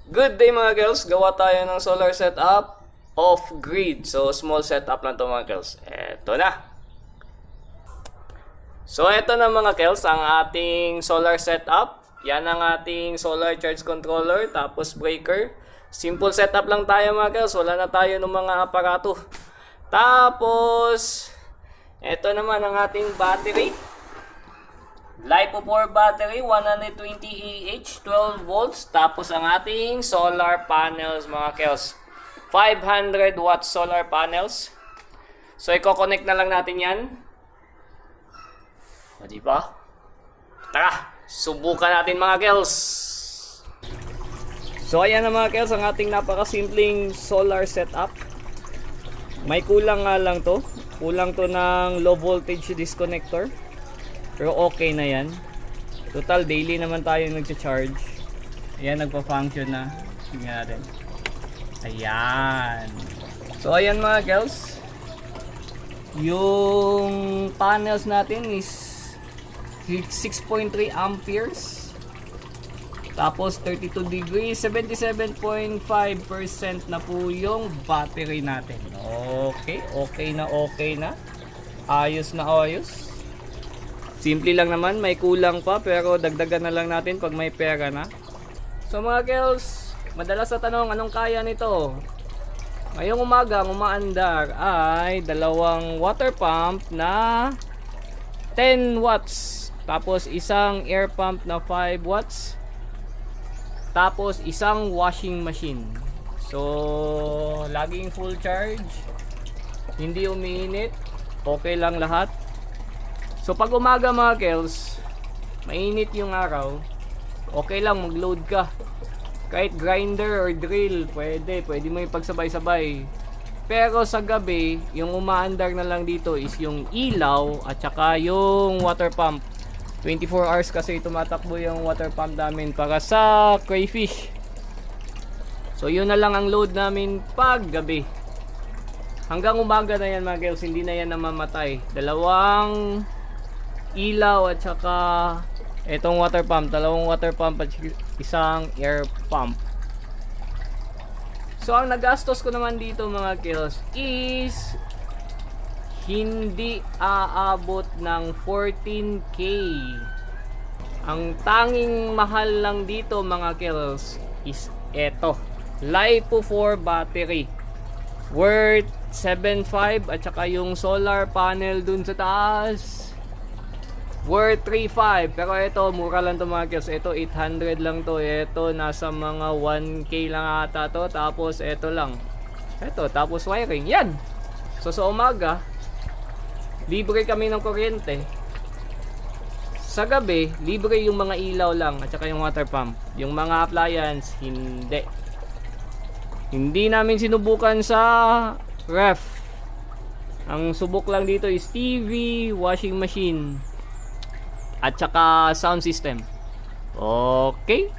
Good day mga girls, gawa tayo ng solar setup off-grid. So small setup lang to mga girls. Eto na. So eto na mga girls ang ating solar setup. Yan ang ating solar charge controller, tapos breaker. Simple setup lang tayo mga girls, wala na tayo ng mga aparato. Tapos eto naman ang ating battery. LiPo4 battery, 120 Ah, 12 volts. Tapos ang ating solar panels mga kels. 500 watts solar panels. So i-connect na lang natin yan. O diba? Tara, subukan natin mga kels. So ayan na mga kels ang ating napakasimpleng solar setup. May kulang nga lang to. Kulang to ng low voltage disconnector. Pero okay na yan. Total daily naman tayo nagcha-charge. Ayan, nagpa-function na. Tingnan natin. Ayan. So ayan mga girls. Yung panels natin is 6.3 amperes. Tapos 32 degrees, 77.5% na po yung battery natin. Okay, okay na. Ayos na ayos. Simple lang naman, may kulang pa pero dagdagan na lang natin pag may pera na. So mga girls, madalas na tanong anong kaya nito? Ngayong umaga ang umaandar ay dalawang water pump na 10 watts. Tapos isang air pump na 5 watts. Tapos isang washing machine. So laging full charge. Hindi umiinit. Okay lang lahat. So pag umaga mga kels, mainit yung araw, okay lang mag-load ka. Kahit grinder or drill, pwede mo ipagsabay-sabay. Pero sa gabi, yung umaandar na lang dito is yung ilaw at saka yung water pump. 24 hours kasi tumatakbo yung water pump namin para sa crayfish. So yun na lang ang load namin pag gabi. Hanggang umaga na yan mga kels, hindi na yan namamatay. Dalawang ilaw at saka etong water pump, dalawang water pump at isang air pump. So ang nagastos ko naman dito mga kills is hindi aabot ng 14k. Ang tanging mahal lang dito mga kills is eto, LiPo4 battery worth 7.5 at saka yung solar panel dun sa taas worth 3.5. Pero ito mura lang to mga kels. Ito 800 lang to. Ito nasa mga 1k lang ata to. Tapos ito lang. Ito tapos wiring. Yan. So sa umaga libre kami ng kuryente. Sa gabi libre yung mga ilaw lang at saka yung water pump. Yung mga appliance hindi namin sinubukan sa ref. Ang subok lang dito is TV, washing machine at saka sound system. Okay.